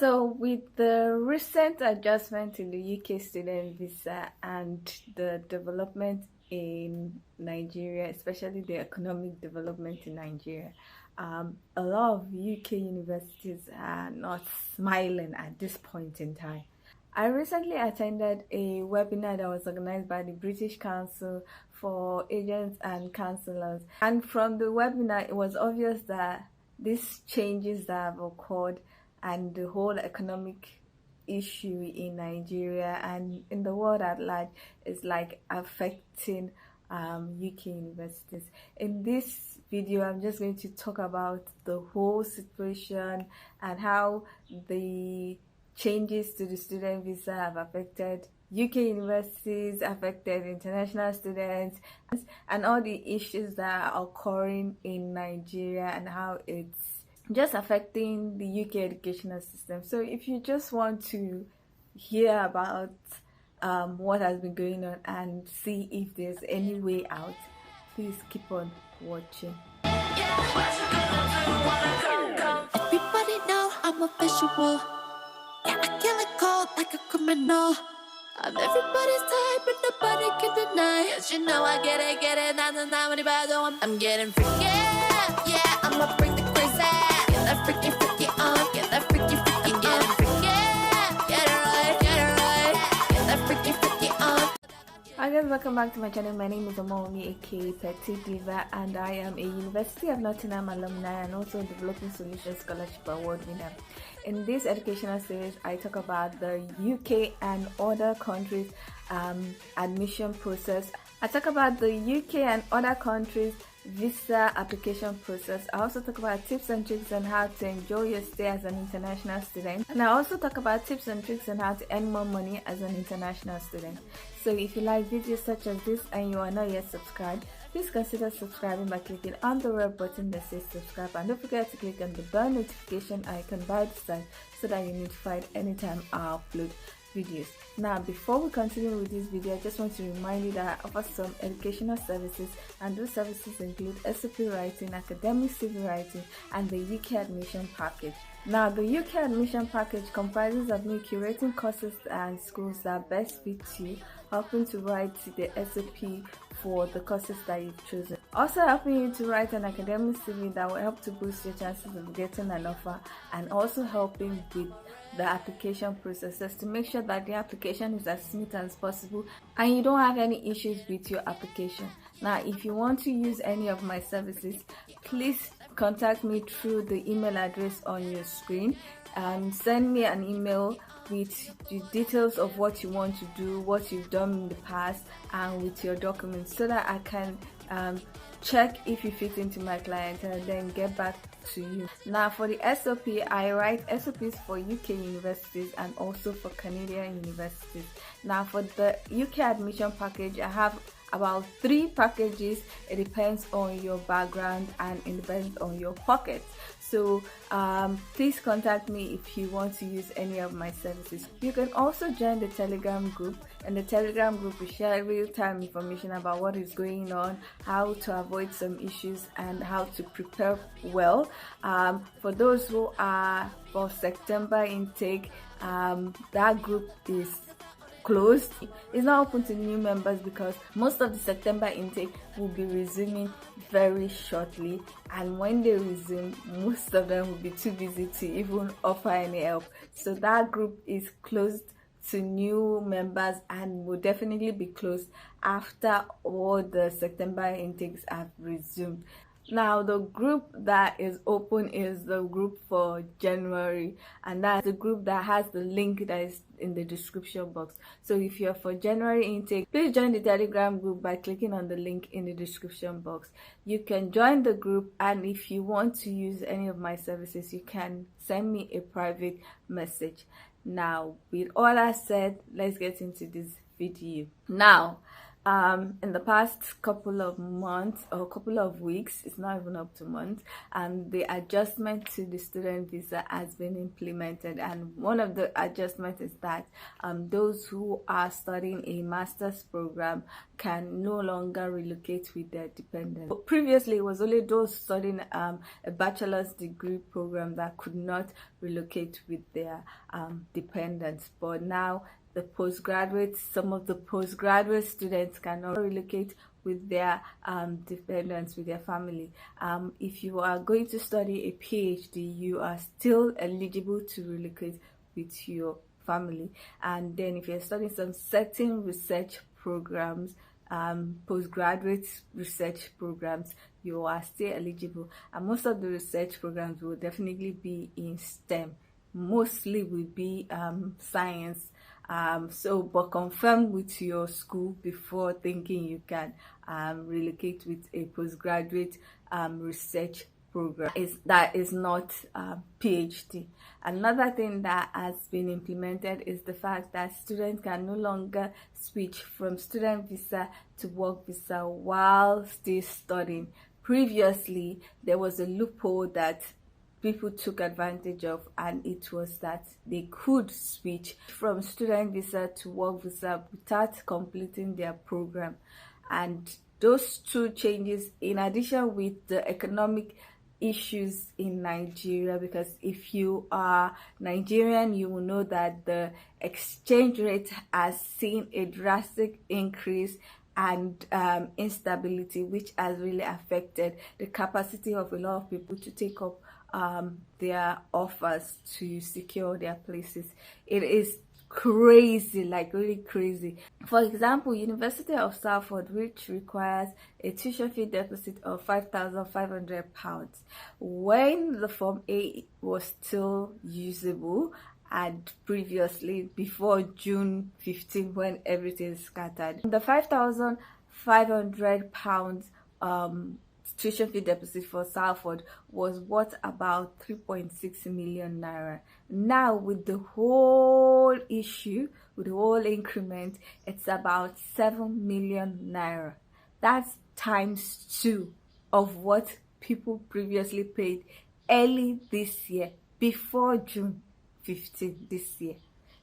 So with the recent adjustment in the UK student visa and the development in Nigeria, especially the economic development in Nigeria, a lot of UK universities are not smiling at this point in time. I recently attended a webinar that was organized by the British Council for Agents and Counsellors, and from the webinar it was obvious that these changes that have occurred and the whole economic issue in Nigeria and in the world at large is like affecting UK universities. In this video, I'm just going to talk about the whole situation and how the changes to the student visa have affected UK universities, affected international students, and all the issues that are occurring in Nigeria and how it's just affecting the UK educational system. So if you just want to hear about what has been going on and see if there's any way out, please keep on watching. Everybody know I'm a visual. Yeah, I kill it cold like a criminal. I'm everybody's type, but nobody can deny. Yes, you know I get it, I'm getting freaky. Yeah, I'ma bring the crazy. Get that freaky on, get that freaky on. I'm getting freaky. Get it right, get that freaky on. Hi guys, welcome back to my channel. My name is Omomi, aka Petty Diva, and I am a University of Nottingham alumni and also a Developing Solutions Scholarship Award winner. In this educational series, I talk about the UK and other countries' admission process. I talk about the UK and other countries' visa application process. I also talk about tips and tricks on how to enjoy your stay as an international student, and I also talk about tips and tricks on how to earn more money as an international student. So if you like videos such as this and you are not yet subscribed, please consider subscribing by clicking on the red button that says subscribe, and don't forget to click on the bell notification icon by the side so that you're notified anytime I upload videos. Now, before we continue with this video, I just want to remind you that I offer some educational services, and those services include SOP writing, academic CV writing, and the UK admission package. Now, the UK admission package comprises of me curating courses and schools that best fit you, helping to write the SOP for the courses that you've chosen. Also helping you to write an academic CV that will help to boost your chances of getting an offer, and also helping with the application processes to make sure that the application is as smooth as possible and you don't have any issues with your application. Now, if you want to use any of my services, please contact me through the email address on your screen. Send me an email with the details of what you want to do, what you've done in the past, and with your documents, so that I can check if you fit into my client and then get back to you. Now, for the SOP, I write SOPs for UK universities and also for Canadian universities. Now, for the UK admission package, I have about 3 packages. It depends on your background and it depends on your pocket. So please contact me if you want to use any of my services. You can also join the Telegram group. In the Telegram group, we share real-time information about what is going on, how to avoid some issues, and how to prepare well. For those who are for September intake, that group is closed. It's not open to new members because most of the September intake will be resuming very shortly, and when they resume, most of them will be too busy to even offer any help. So that group is closed to new members and will definitely be closed after all the September intakes have resumed. Now, the group that is open is the group for January, and that's the group that has the link that is in the description box. So if you're for January intake, please join the Telegram group by clicking on the link in the description box. You can join the group, and if you want to use any of my services, you can send me a private message. Now, with all that said, let's get into this video. Now, In the past couple of months or couple of weeks, it's not even up to months, the adjustment to the student visa has been implemented, and one of the adjustments is that those who are studying a master's program can no longer relocate with their dependents. Previously, it was only those studying a bachelor's degree program that could not relocate with their dependents, but now some of the postgraduate students cannot relocate with their dependents, with their family. If you are going to study a PhD, you are still eligible to relocate with your family. And then if you're studying some certain research programs, postgraduate research programs, you are still eligible. And most of the research programs will definitely be in STEM. Mostly will be science. But confirm with your school before thinking you can relocate with a postgraduate research program that is not PhD. Another thing that has been implemented is the fact that students can no longer switch from student visa to work visa while still studying. Previously, there was a loophole that people took advantage of, and it was that they could switch from student visa to work visa without completing their program. And those two changes, in addition with the economic issues in Nigeria, because if you are Nigerian, you will know that the exchange rate has seen a drastic increase and instability, which has really affected the capacity of a lot of people to take up their offers to secure their places. It is crazy, like really crazy. For example, University of Salford, which requires a tuition fee deposit of £5,500 when the Form A was still usable, and previously before June 15 when everything scattered. The £5,500 tuition fee deposit for Salford was worth about 3.6 million naira. Now with the whole issue, with the whole increment, it's about 7 million naira. That's times 2 of what people previously paid early this year, before June 15 this year.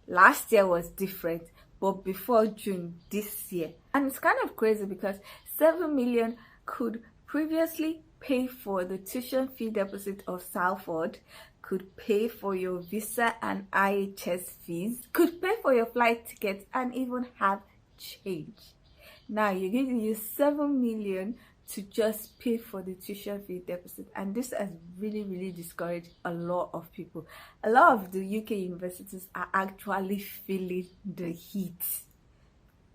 Last year was different, but before June this year. And it's kind of crazy because 7 million could previously pay for the tuition fee deposit of Salford, could pay for your visa and IHS fees, could pay for your flight tickets, and even have change. Now you're going to use 7 million to just pay for the tuition fee deposit, and this has really discouraged a lot of people. A lot of the UK universities are actually feeling the heat.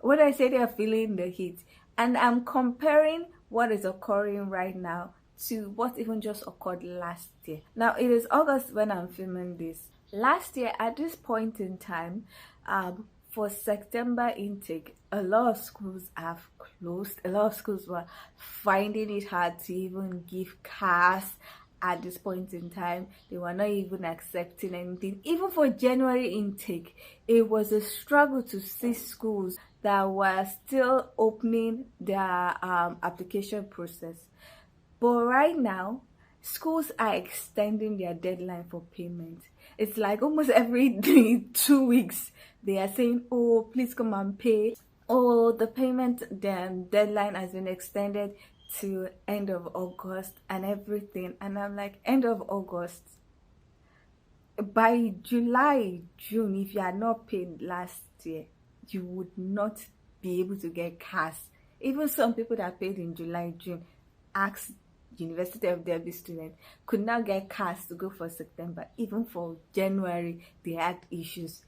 When I say they are feeling the heat, and I'm comparing what is occurring right now to what even just occurred last year. Now it is August when I'm filming this. Last year at this point in time, for September intake, a lot of schools have closed. A lot of schools were finding it hard to even give cars at this point in time. They were not even accepting anything. Even for January intake, it was a struggle to see schools that were still opening their application process. But right now, schools are extending their deadline for payment. It's like almost every 2 weeks they are saying, oh, please come and pay. Oh, the payment deadline has been extended to end of August and everything. And I'm like, end of August? By July, June, if you are not paid last year, you would not be able to get cars. Even some people that paid in July, June, asked University of Derby students, could now get cars to go for September. Even for January, they had issues.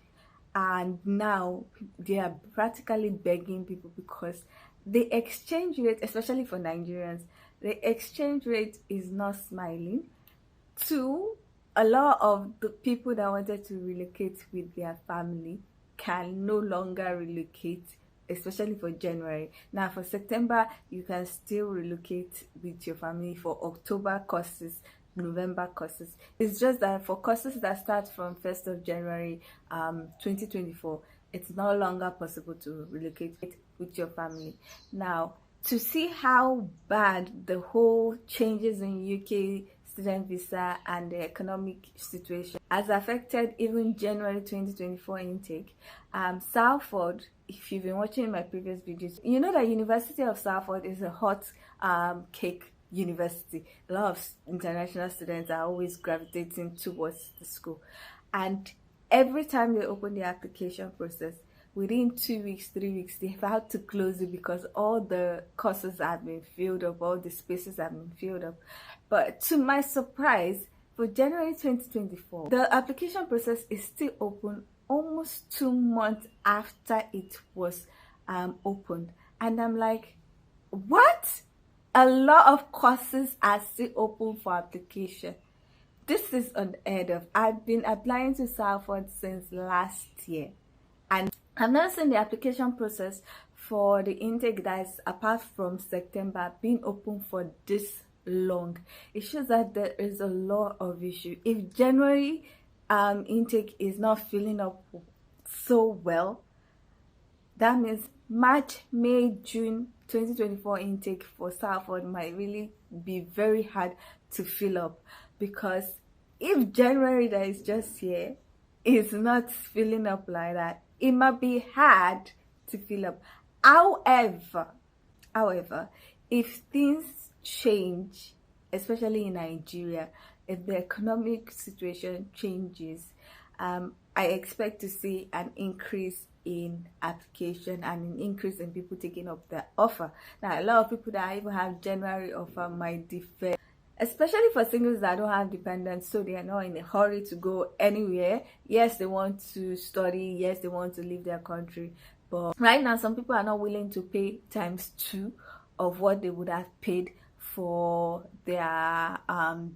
And now they are practically begging people because the exchange rate, especially for Nigerians, the exchange rate is not smiling. 2, a lot of the people that wanted to relocate with their family can no longer relocate, especially for January. Now for September, you can still relocate with your family for October courses, November courses. It's just that for courses that start from 1st of January 2024, it's no longer possible to relocate with your family. Now, to see how bad the whole changes in UK student visa and the economic situation has affected even January 2024 intake, Salford, if you've been watching my previous videos, you know that University of Salford is a hot cake university. A lot of international students are always gravitating towards the school, and every time they open the application process, within 2 weeks, 3 weeks, they've had to close it because all the courses have been filled up, all the spaces have been filled up. But to my surprise, for January 2024, the application process is still open almost 2 months after it was opened. And I'm like, what? A lot of courses are still open for application. This is unheard of. I've been applying to Salford since last year, and I've not seen the application process for the intake that's apart from September being open for this long. It shows that there is a lot of issue. If January intake is not filling up so well, that means March, May, June 2024 intake for Salford might really be very hard to fill up, because if January that is just here is not filling up like that, it might be hard to fill up. However, if things change, especially in Nigeria, if the economic situation changes, I expect to see an increase in application and an increase in people taking up the offer. Now, a lot of people that even have January offer might defer, especially for singles that don't have dependents, so they are not in a hurry to go anywhere. Yes, they want to study, yes, they want to leave their country, but right now some people are not willing to pay ×2 of what they would have paid for their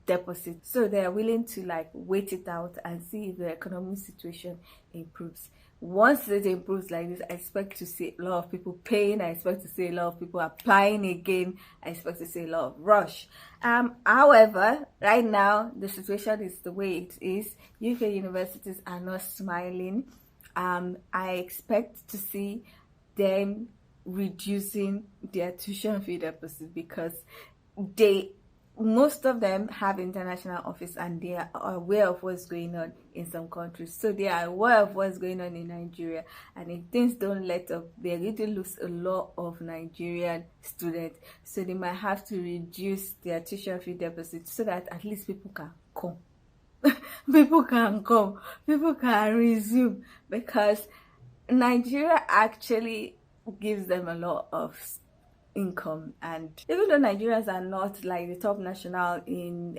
deposit. So they are willing to like wait it out and see if the economic situation improves. Once it improves like this, I expect to see a lot of people paying. I expect to see a lot of people applying again. I expect to see a lot of rush. However, right now the situation is the way it is. UK universities are not smiling. I expect to see them reducing their tuition fee deposit, because most of them have international office and they are aware of what's going on in some countries. So they are aware of what's going on in Nigeria, and if things don't let up, they're going to lose a lot of Nigerian students. So they might have to reduce their tuition fee deposit so that at least people can come. People can come, people can resume, because Nigeria actually gives them a lot of income. And even though Nigerians are not like the top national in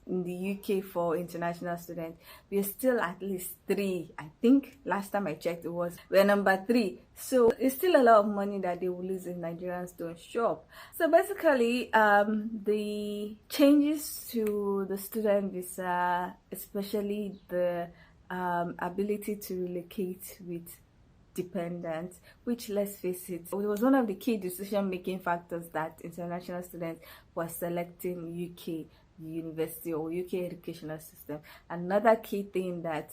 the UK for international students, we're still at least 3. I think last time I checked we're number 3. So it's still a lot of money that they will lose if Nigerians don't show up. So basically, the changes to the student visa, especially the ability to relocate with dependent, which, let's face it, was one of the key decision-making factors that international students were selecting UK university or UK educational system. Another key thing that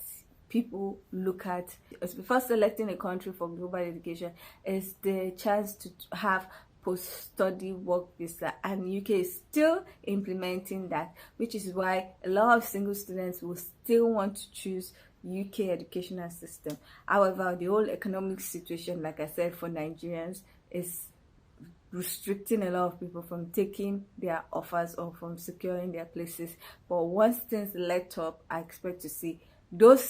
people look at before selecting a country for global education is the chance to have post-study work visa, and UK is still implementing that, which is why a lot of single students will still want to choose UK educational system. However, the whole economic situation, like I said, for Nigerians is restricting a lot of people from taking their offers or from securing their places. But once things let up, I expect to see those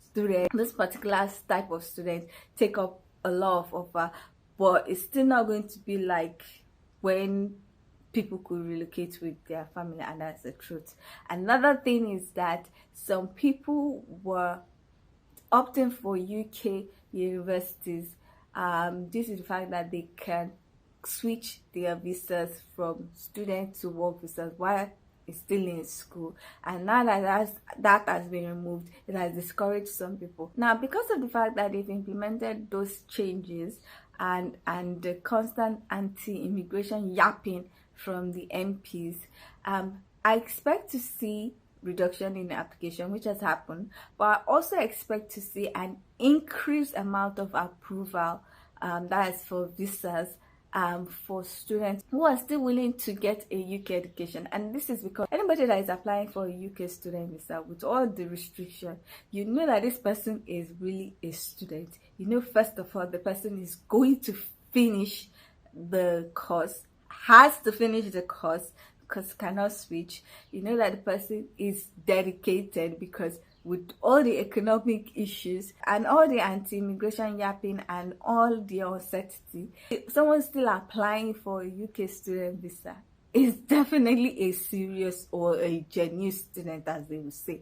students, this particular type of students, take up a lot of offer, but it's still not going to be like when people could relocate with their family, and that's the truth. Another thing is that some people were opting for UK universities due to the fact that they can switch their visas from student to work visas while it's still in school, and now that has been removed, it has discouraged some people. Now, because of the fact that they've implemented those changes and the constant anti-immigration yapping from the MPs, I expect to see reduction in the application, which has happened, but I also expect to see an increased amount of approval that is for visas for students who are still willing to get a UK education. And this is because anybody that is applying for a UK student visa with all the restriction, you know that this person is really a student. You know, first of all, the person is going to finish the course, has to finish the course because cannot switch. You know that the person is dedicated, because with all the economic issues and all the anti-immigration yapping and all the uncertainty, someone still applying for a UK student visa is definitely a serious or a genuine student, as they will say.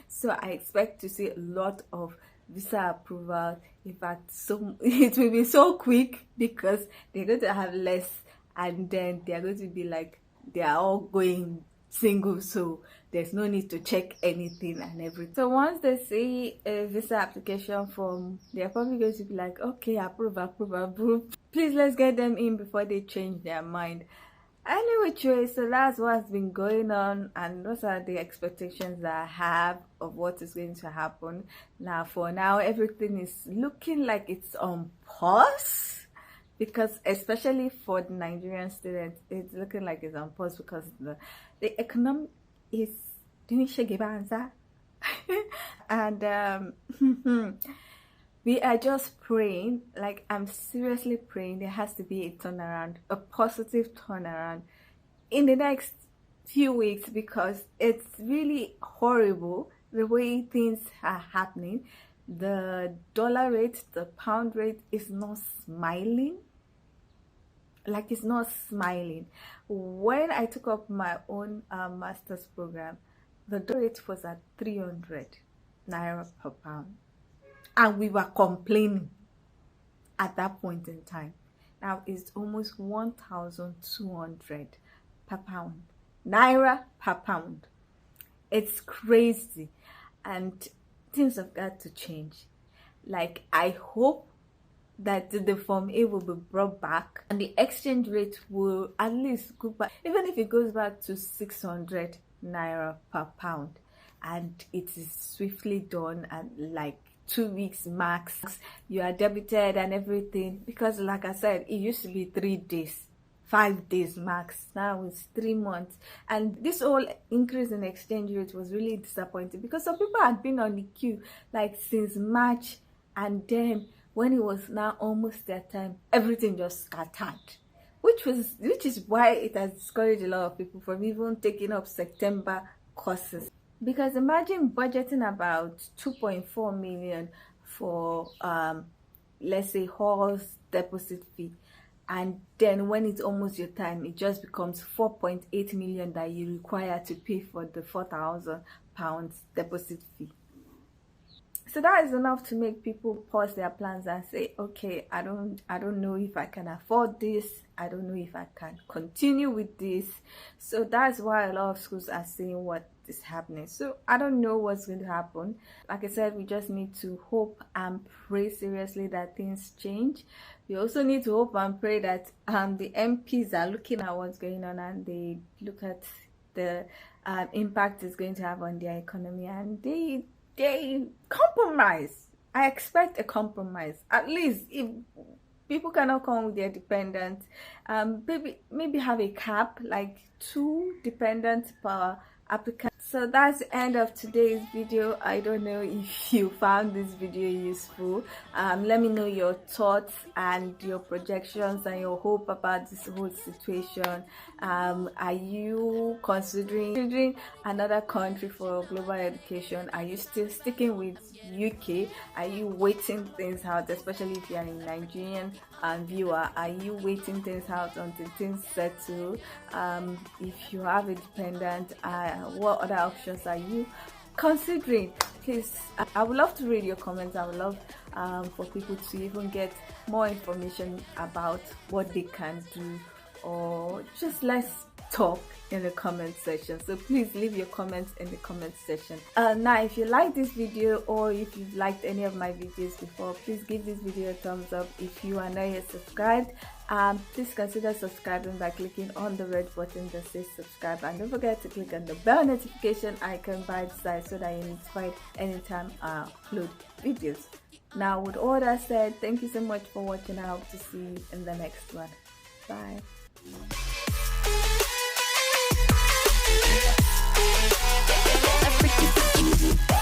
So I expect to see a lot of visa approval. In fact, so it will be so quick because they're going to have less, and then they're going to be like, they are all going single, so there's no need to check anything and everything. So once they see a visa application form, they're probably going to be like, okay, approve. Please, let's get them in before they change their mind. Anyway, so that's what's been going on, and those are the expectations that I have of what is going to happen. Now, for now, everything is looking like it's on pause, because especially for the Nigerian students, it's looking like it's on pause because the economy is doing shagibanza. And we are just praying, like I'm seriously praying there has to be a turnaround, a positive turnaround in the next few weeks, because it's really horrible the way things are happening. The dollar rate, the pound rate is not smiling. Like, it's not smiling. When I took up my own master's program, the dollar rate was at 300 naira per pound, and we were complaining at that point in time. Now it's almost 1,200 per pound, naira per pound. It's crazy, and things have got to change. Like, I hope that the Form A will be brought back and the exchange rate will at least go back, even if it goes back to 600 naira per pound, and it is swiftly done, and like 2 weeks max you are debited and everything. Because like I said, it used to be 3 days, 5 days max. Now it's 3 months, and this whole increase in exchange rate was really disappointing, because some people had been on the queue like since March, and then when it was now almost their time, everything just scattered, which is why it has discouraged a lot of people from even taking up September courses. Because imagine budgeting about 2.4 million for let's say halls deposit fee, and then when it's almost your time, it just becomes 4.8 million that you require to pay for the 4,000 pounds deposit fee. So that is enough to make people pause their plans and say, okay, I don't know if I can afford this. I don't know if I can continue with this. So that's why a lot of schools are saying what is happening. So I don't know what's going to happen. Like I said, we just need to hope and pray seriously that things change. We also need to hope and pray that the MPs are looking at what's going on, and they look at the impact it's going to have on their economy, and they compromise. I expect a compromise. At least if people cannot come with their dependents, maybe have a cap, like 2 dependents per applicant. So that's the end of today's video. I don't know if you found this video useful. Let me know your thoughts and your projections and your hope about this whole situation. Are you considering another country for global education? Are you still sticking with UK? Are you waiting things out, especially if you are a Nigerian viewer? Are you waiting things out until things settle? If you have a dependent, what other options are you considering? Please, I would love to read your comments. I would love for people to even get more information about what they can do, or just let's talk in the comment section. So please leave your comments in the comment section. Now, if you like this video, or if you've liked any of my videos before, please give this video a thumbs up. If you are not yet subscribed, please consider subscribing by clicking on the red button that says subscribe, and don't forget to click on the bell notification icon by the side so that you're notified anytime I upload videos. Now, with all that said, thank you so much for watching. I hope to see you in the next one. Bye. Everything's easy.